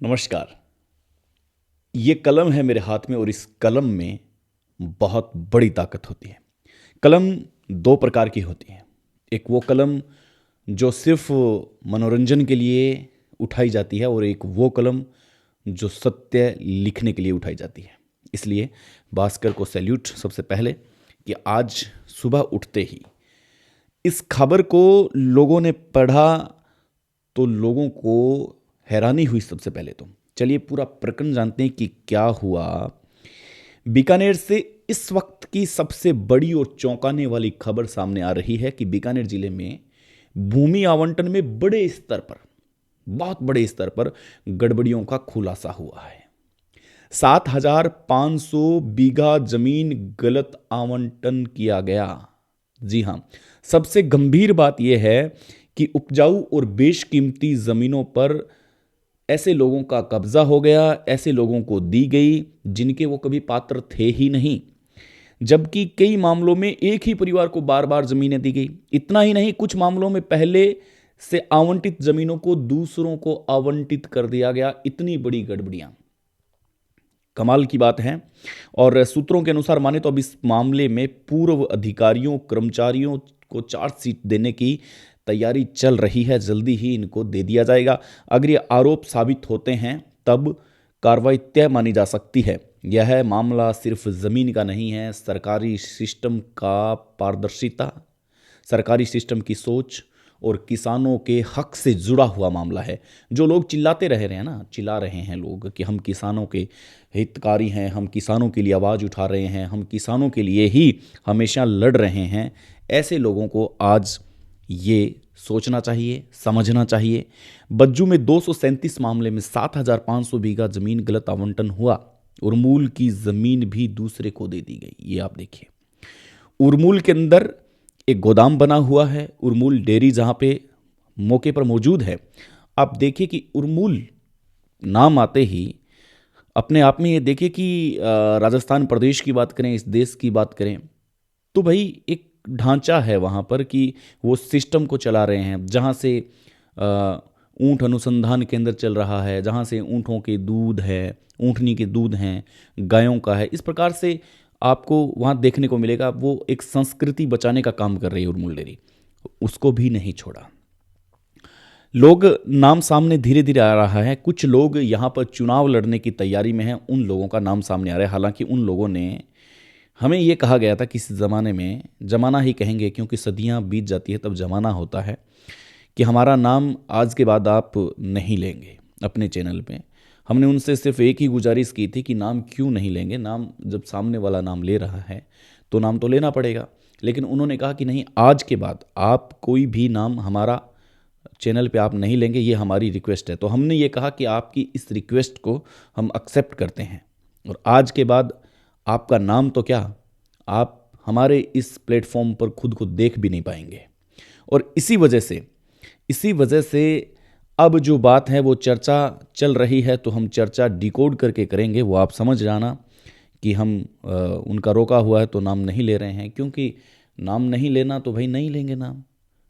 नमस्कार। ये कलम है मेरे हाथ में और इस कलम में बहुत बड़ी ताकत होती है। कलम दो प्रकार की होती है। एक वो कलम जो सिर्फ मनोरंजन के लिए उठाई जाती है और एक वो कलम जो सत्य लिखने के लिए उठाई जाती है। इसलिए भास्कर को सैल्यूट सबसे पहले कि आज सुबह उठते ही इस खबर को लोगों ने पढ़ा तो लोगों को हैरानी हुई। सबसे पहले तो चलिए पूरा प्रकरण जानते हैं कि क्या हुआ। बीकानेर से इस वक्त की सबसे बड़ी और चौंकाने वाली खबर सामने आ रही है कि बीकानेर जिले में भूमि आवंटन में बड़े स्तर पर, बहुत बड़े स्तर पर गड़बड़ियों का खुलासा हुआ है। 7,500 बीघा जमीन गलत आवंटन किया गया। जी हां, सबसे गंभीर बात यह है कि उपजाऊ और बेशकीमती जमीनों पर ऐसे लोगों का कब्जा हो गया, ऐसे लोगों को दी गई जिनके वो कभी पात्र थे ही नहीं। जबकि कई मामलों में एक ही परिवार को बार बार जमीनें दी गई। इतना ही नहीं, कुछ मामलों में पहले से आवंटित जमीनों को दूसरों को आवंटित कर दिया गया। इतनी बड़ी गड़बड़ियां, कमाल की बात है। और सूत्रों के अनुसार माने तो अब इस मामले में पूर्व अधिकारियों, कर्मचारियों को चार्जशीट देने की तैयारी चल रही है। जल्दी ही इनको दे दिया जाएगा। अगर ये आरोप साबित होते हैं तब कार्रवाई तय मानी जा सकती है। यह मामला सिर्फ जमीन का नहीं है, सरकारी सिस्टम का पारदर्शिता, सरकारी सिस्टम की सोच और किसानों के हक से जुड़ा हुआ मामला है। जो लोग चिल्लाते रह रहे हैं ना, चिल्ला रहे हैं लोग कि हम किसानों के हितकारी हैं, हम किसानों के लिए आवाज़ उठा रहे हैं, हम किसानों के लिए ही हमेशा लड़ रहे हैं, ऐसे लोगों को आज ये सोचना चाहिए, समझना चाहिए। बज्जू में 237 मामले में 7,500 बीघा जमीन गलत आवंटन हुआ। उर्मूल की जमीन भी दूसरे को दे दी गई। ये आप देखिए, उर्मूल के अंदर एक गोदाम बना हुआ है, उर्मूल डेयरी जहां पे मौके पर मौजूद है। आप देखिए कि उर्मूल नाम आते ही अपने आप में ये देखिए कि राजस्थान प्रदेश की बात करें, इस देश की बात करें, तो भाई एक ढांचा है वहाँ पर कि वो सिस्टम को चला रहे हैं जहाँ से ऊँट अनुसंधान केंद्र चल रहा है, जहाँ से ऊँटों के दूध है, ऊँटनी के दूध हैं, गायों का है। इस प्रकार से आपको वहाँ देखने को मिलेगा। वो एक संस्कृति बचाने का काम कर रही है उर्मुल डेयरी, उसको भी नहीं छोड़ा। लोग नाम सामने धीरे धीरे आ रहा है। कुछ लोग यहाँ पर चुनाव लड़ने की तैयारी में हैं, उन लोगों का नाम सामने आ रहा है। हालांकि उन लोगों ने, हमें ये कहा गया था कि इस ज़माने में, ज़माना ही कहेंगे क्योंकि सदियां बीत जाती है तब ज़माना होता है, कि हमारा नाम आज के बाद आप नहीं लेंगे अपने चैनल पे। हमने उनसे सिर्फ एक ही गुजारिश की थी कि नाम क्यों नहीं लेंगे, नाम जब सामने वाला नाम ले रहा है तो नाम तो लेना पड़ेगा। लेकिन उन्होंने कहा कि नहीं, आज के बाद आप कोई भी नाम हमारा चैनल पे आप नहीं लेंगे, ये हमारी रिक्वेस्ट है। तो हमने ये कहा कि आपकी इस रिक्वेस्ट को हम एक्सेप्ट करते हैं और आज के बाद आपका नाम तो क्या, आप हमारे इस प्लेटफॉर्म पर खुद को देख भी नहीं पाएंगे। और इसी वजह से अब जो बात है वो चर्चा चल रही है, तो हम चर्चा डिकोड करके करेंगे। वो आप समझ जाना कि हम उनका रोका हुआ है तो नाम नहीं ले रहे हैं, क्योंकि नाम नहीं लेना तो भाई नहीं लेंगे नाम।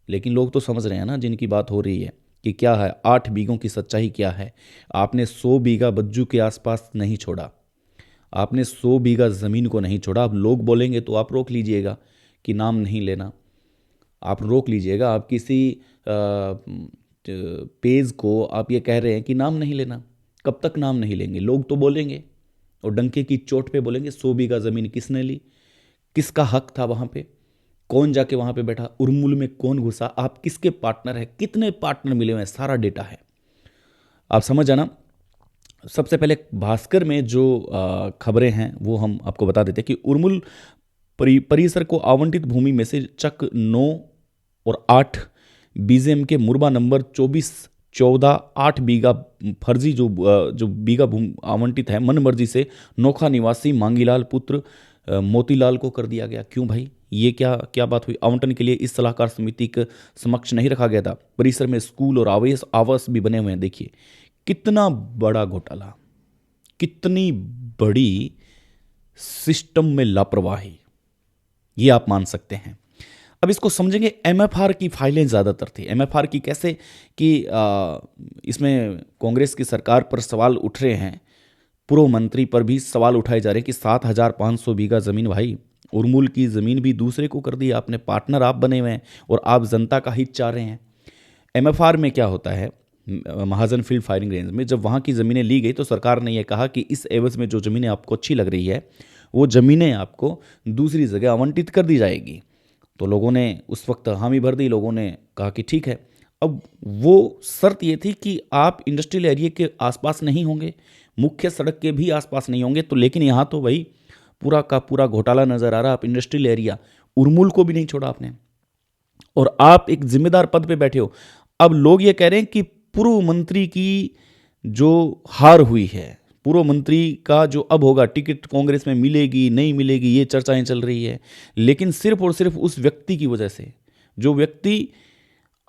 लेकिन लोग तो समझ रहे हैं ना जिनकी बात हो रही है कि क्या है 8 बीघों की सच्चाई क्या है। आपने 100 बीघा बज्जू के आसपास नहीं छोड़ा, आपने 100 बीघा ज़मीन को नहीं छोड़ा। अब लोग बोलेंगे तो आप रोक लीजिएगा कि नाम नहीं लेना, आप रोक लीजिएगा। आप किसी पेज को आप ये कह रहे हैं कि नाम नहीं लेना, कब तक नाम नहीं लेंगे? लोग तो बोलेंगे और डंके की चोट पे बोलेंगे 100 बीघा ज़मीन किसने ली, किसका हक था वहाँ पे, कौन जाके वहाँ पे बैठा, उर्मुल में कौन घुसा, आप किसके पार्टनर हैं, कितने पार्टनर मिले हुए हैं, सारा डेटा है। आप समझ आना। सबसे पहले भास्कर में जो खबरें हैं वो हम आपको बता देते हैं कि उर्मुल परिसर को आवंटित भूमि में से चक 9 और 8 बीजेम के मुरबा नंबर 24, 14, 8 बीघा फर्जी जो बीघा भूमि आवंटित है मन मर्जी से नोखा निवासी मांगीलाल पुत्र मोतीलाल को कर दिया गया। क्यों भाई, ये क्या क्या बात हुई? आवंटन के लिए इस सलाहकार समिति के समक्ष नहीं रखा गया था। परिसर में स्कूल और आवास भी बने हुए हैं। देखिए कितना बड़ा घोटाला, कितनी बड़ी सिस्टम में लापरवाही, ये आप मान सकते हैं। अब इसको समझेंगे। एमएफआर की फाइलें ज़्यादातर थी। एमएफआर की कैसे कि इसमें कांग्रेस की सरकार पर सवाल उठ रहे हैं, पूर्व मंत्री पर भी सवाल उठाए जा रहे हैं कि 7,500 बीघा ज़मीन भाई, उर्मुल की ज़मीन भी दूसरे को कर दी आपने, पार्टनर आप बने हुए हैं और आप जनता का हित चाह रहे हैं। एमएफआर में क्या होता है, महाजन फील्ड फायरिंग रेंज में जब वहाँ की ज़मीनें ली गई तो सरकार ने यह कहा कि इस एवज में जो ज़मीनें आपको अच्छी लग रही है वो ज़मीनें आपको दूसरी जगह आवंटित कर दी जाएगी। तो लोगों ने उस वक्त हामी भर दी, लोगों ने कहा कि ठीक है। अब वो शर्त ये थी कि आप इंडस्ट्रियल एरिया के आसपास नहीं होंगे, मुख्य सड़क के भी आसपास नहीं होंगे। तो लेकिन यहाँ तो भाई पूरा का पूरा घोटाला नज़र आ रहा। आप इंडस्ट्रियल एरिया उर्मुल को भी नहीं छोड़ा आपने, और आप एक जिम्मेदार पद पे बैठे हो। अब लोग ये कह रहे हैं कि पूर्व मंत्री की जो हार हुई है, पूर्व मंत्री का जो अब होगा टिकट कांग्रेस में मिलेगी नहीं मिलेगी, ये चर्चाएं चल रही है, लेकिन सिर्फ और सिर्फ उस व्यक्ति की वजह से, जो व्यक्ति,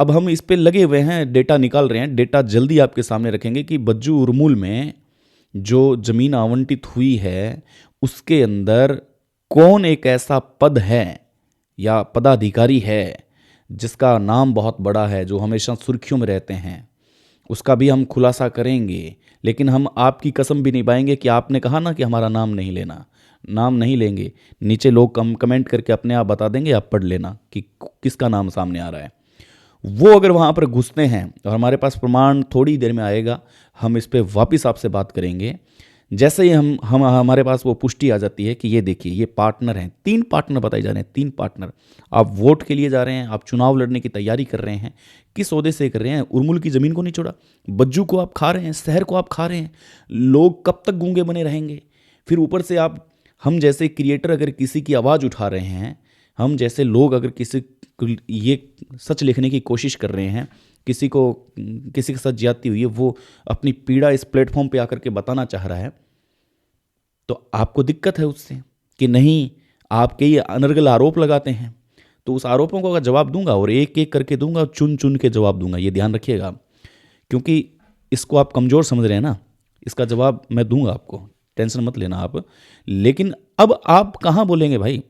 अब हम इस पे लगे हुए हैं, डेटा निकाल रहे हैं, डेटा जल्दी आपके सामने रखेंगे कि बज्जू उर्मुल में जो जमीन आवंटित हुई है उसके अंदर कौन एक ऐसा पद है या पदाधिकारी है जिसका नाम बहुत बड़ा है, जो हमेशा सुर्खियों में रहते हैं, उसका भी हम खुलासा करेंगे। लेकिन हम आपकी कसम भी निभाएंगे कि आपने कहा ना कि हमारा नाम नहीं लेना, नाम नहीं लेंगे। नीचे लोग कमेंट करके अपने आप बता देंगे, आप पढ़ लेना कि किसका नाम सामने आ रहा है। वो अगर वहाँ पर घुसते हैं और हमारे पास प्रमाण थोड़ी देर में आएगा, हम इस पर वापस आपसे बात करेंगे। जैसे ही हम हमारे पास वो पुष्टि आ जाती है कि ये देखिए ये पार्टनर हैं, 3 पार्टनर बताए जा रहे हैं, 3 पार्टनर। आप वोट के लिए जा रहे हैं, आप चुनाव लड़ने की तैयारी कर रहे हैं, किस ओहदे से कर रहे हैं? उर्मुल की ज़मीन को नहीं छोड़ा, बज्जू को आप खा रहे हैं, शहर को आप खा रहे हैं। लोग कब तक गूंगे बने रहेंगे? फिर ऊपर से आप, हम जैसे क्रिएटर अगर किसी की आवाज़ उठा रहे हैं, हम जैसे लोग अगर किसी ये सच लिखने की कोशिश कर रहे हैं, किसी के साथ ज्यादती हुई है, वो अपनी पीड़ा इस प्लेटफॉर्म पे आकर के बताना चाह रहा है, तो आपको दिक्कत है उससे कि नहीं? आपके ये अनर्गल आरोप लगाते हैं, तो उस आरोपों को अगर जवाब दूंगा और एक एक करके दूंगा, चुन चुन के जवाब दूंगा, ये ध्यान रखिएगा, क्योंकि इसको आप कमज़ोर समझ रहे हैं ना, इसका जवाब मैं दूंगा आपको, टेंशन मत लेना आप। लेकिन अब आप कहाँ बोलेंगे भाई?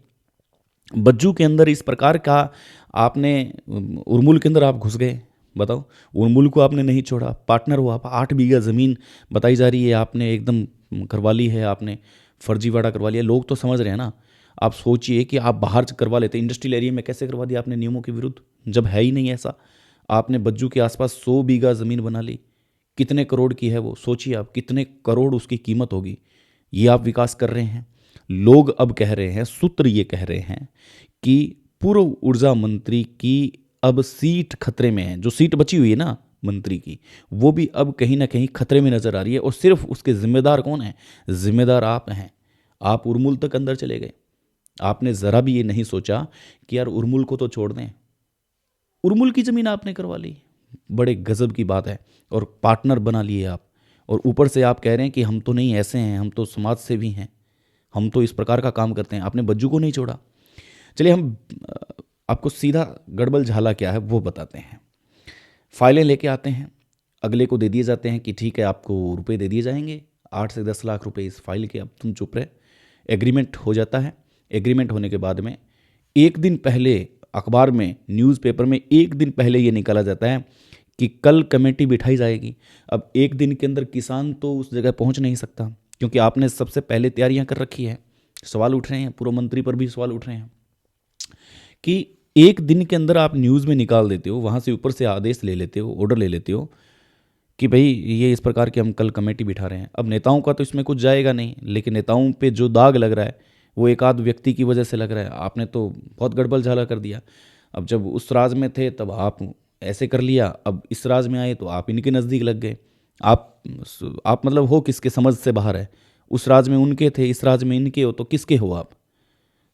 बज्जू के अंदर इस प्रकार का आपने, उर्मुल के अंदर आप घुस गए, बताओ। उर्मुल को आपने नहीं छोड़ा, पार्टनर हो आप, 8 बीघा ज़मीन बताई जा रही है आपने एकदम करवा ली है, आपने फर्जीवाड़ा करवा लिया। लोग तो समझ रहे हैं ना। आप सोचिए कि आप बाहर करवा लेते, इंडस्ट्रियल एरिया में कैसे करवा दिया आपने नियमों के विरुद्ध, जब है ही नहीं ऐसा। आपने बज्जू के आसपास 100 बीघा ज़मीन बना ली, कितने करोड़ की है वो? सोचिए आप, कितने करोड़ उसकी कीमत होगी। ये आप विकास कर रहे हैं। लोग अब कह रहे हैं, सूत्र ये कह रहे हैं कि पूर्व ऊर्जा मंत्री की अब सीट खतरे में है। जो सीट बची हुई है ना मंत्री की, वो भी अब कहीं ना कहीं खतरे में नजर आ रही है। और सिर्फ उसके जिम्मेदार कौन है? जिम्मेदार आप हैं। आप उर्मुल तक अंदर चले गए। आपने ज़रा भी ये नहीं सोचा कि यार उर्मुल को तो छोड़ दें। उर्मुल की ज़मीन आपने करवा ली, बड़े गजब की बात है। और पार्टनर बना लिए आप, और ऊपर से आप कह रहे हैं कि हम तो नहीं ऐसे हैं, हम तो समाज सेवी हैं, हम तो इस प्रकार का काम करते हैं। आपने बज्जू को नहीं छोड़ा। चलिए हम आपको सीधा गड़बड़ झाला क्या है वो बताते हैं। फाइलें लेके आते हैं, अगले को दे दिए जाते हैं कि ठीक है आपको रुपए दे दिए जाएंगे, 8 से 10 लाख रुपए इस फाइल के, अब तुम चुप रहे। एग्रीमेंट हो जाता है। एग्रीमेंट होने के बाद में एक दिन पहले अखबार में, न्यूज़पेपर में एक दिन पहले ये निकाला जाता है कि कल कमेटी बिठाई जाएगी। अब एक दिन के अंदर किसान तो उस जगह पहुंच नहीं सकता, क्योंकि आपने सबसे पहले तैयारियां कर रखी है। सवाल उठ रहे हैं, पूर्व मंत्री पर भी सवाल उठ रहे हैं कि एक दिन के अंदर आप न्यूज़ में निकाल देते हो, वहाँ से ऊपर से आदेश ले लेते हो, ऑर्डर ले लेते हो कि भाई ये इस प्रकार की हम कल कमेटी बिठा रहे हैं। अब नेताओं का तो इसमें कुछ जाएगा नहीं, लेकिन नेताओं पे जो दाग लग रहा है वो एक आध व्यक्ति की वजह से लग रहा है। आपने तो बहुत गड़बड़ झाला कर दिया। अब जब उस राज में थे तब आप ऐसे कर लिया, अब इस राज में आए तो आप इनके नज़दीक लग गए। आप मतलब हो किसके समझ से बाहर है। उस राज में उनके थे, इस राज में इनके हो, तो किसके हो आप?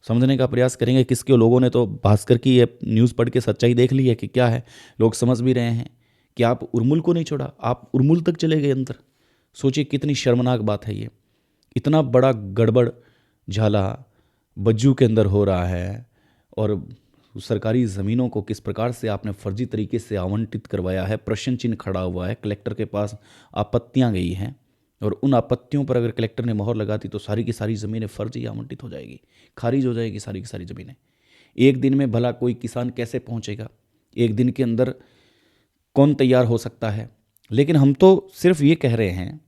समझने का प्रयास करेंगे किसके हो। लोगों ने तो भास्कर की ये न्यूज़ पढ़ के सच्चाई देख ली है कि क्या है। लोग समझ भी रहे हैं कि आप उर्मुल को नहीं छोड़ा, आप उर्मुल तक चले गए अंदर। सोचिए कितनी शर्मनाक बात है ये। इतना बड़ा गड़बड़ झाला बज्जू के अंदर हो रहा है, और सरकारी ज़मीनों को किस प्रकार से आपने फर्जी तरीके से आवंटित करवाया है, प्रश्न चिन्ह खड़ा हुआ है। कलेक्टर के पास आपत्तियां गई हैं, और उन आपत्तियों पर अगर कलेक्टर ने मोहर लगा दी तो सारी की सारी ज़मीनें फर्जी आवंटित हो जाएगी, खारिज हो जाएगी सारी की सारी ज़मीनें। एक दिन में भला कोई किसान कैसे पहुंचेगा? एक दिन के अंदर कौन तैयार हो सकता है? लेकिन हम तो सिर्फ ये कह रहे हैं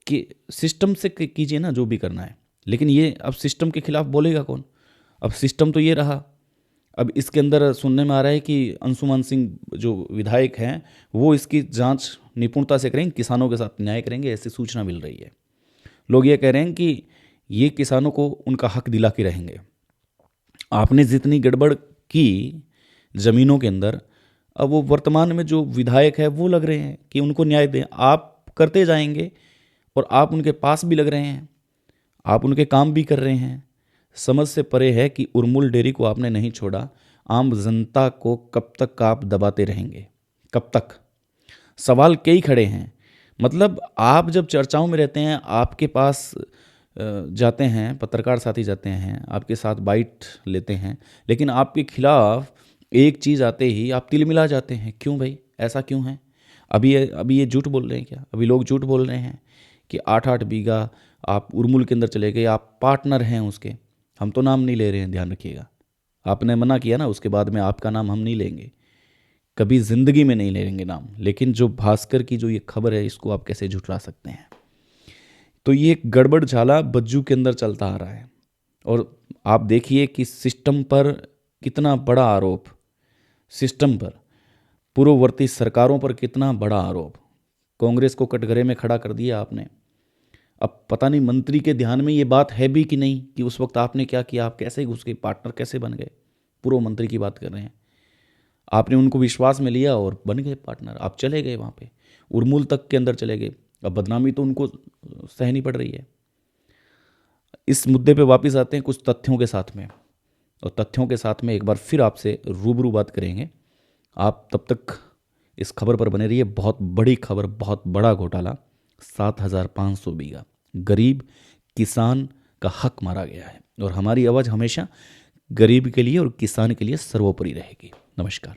कि सिस्टम से कीजिए ना जो भी करना है। लेकिन ये अब सिस्टम के खिलाफ बोलेगा कौन? अब सिस्टम तो ये रहा। अब इसके अंदर सुनने में आ रहा है कि अंशुमान सिंह जो विधायक हैं वो इसकी जांच निपुणता से करेंगे, किसानों के साथ न्याय करेंगे, ऐसी सूचना मिल रही है। लोग ये कह रहे हैं कि ये किसानों को उनका हक दिला के रहेंगे। आपने जितनी गड़बड़ की ज़मीनों के अंदर, अब वो वर्तमान में जो विधायक है वो लग रहे हैं कि उनको न्याय दें। आप करते जाएंगे और आप उनके पास भी लग रहे हैं, आप उनके काम भी कर रहे हैं। समझ से परे है कि उर्मुल डेयरी को आपने नहीं छोड़ा। आम जनता को कब तक आप दबाते रहेंगे? कब तक? सवाल कई खड़े हैं। मतलब आप जब चर्चाओं में रहते हैं, आपके पास जाते हैं, पत्रकार साथी जाते हैं, आपके साथ बाइट लेते हैं, लेकिन आपके खिलाफ एक चीज़ आते ही आप तिलमिला जाते हैं। क्यों भाई, ऐसा क्यों है? अभी ये झूठ बोल रहे हैं क्या? अभी लोग झूठ बोल रहे हैं कि 8-8 बीघा आप उर्मुल के अंदर चले गए, आप पार्टनर हैं उसके। हम तो नाम नहीं ले रहे हैं, ध्यान रखिएगा। आपने मना किया ना, उसके बाद में आपका नाम हम नहीं लेंगे, कभी ज़िंदगी में नहीं लेंगे नाम। लेकिन जो भास्कर की जो ये खबर है, इसको आप कैसे झुठला सकते हैं? तो ये गड़बड़ झाला बज्जू के अंदर चलता आ रहा है। और आप देखिए कि सिस्टम पर कितना बड़ा आरोप, सिस्टम पर, पूर्ववर्ती सरकारों पर कितना बड़ा आरोप। कांग्रेस को कटघरे में खड़ा कर दिया आपने। अब पता नहीं मंत्री के ध्यान में ये बात है भी कि नहीं कि उस वक्त आपने क्या किया, आप कैसे घुस गए, पार्टनर कैसे बन गए? पूर्व मंत्री की बात कर रहे हैं। आपने उनको विश्वास में लिया और बन गए पार्टनर। आप चले गए वहाँ पे, उर्मुल तक के अंदर चले गए। अब बदनामी तो उनको सहनी पड़ रही है। इस मुद्दे पे वापस आते हैं कुछ तथ्यों के साथ में, और तथ्यों के साथ में एक बार फिर आपसे रूबरू बात करेंगे। आप तब तक इस खबर पर बने रहिए। बहुत बड़ी खबर, बहुत बड़ा घोटाला। 7,500 बीघा गरीब किसान का हक मारा गया है, और हमारी आवाज़ हमेशा गरीब के लिए और किसान के लिए सर्वोपरि रहेगी। नमस्कार।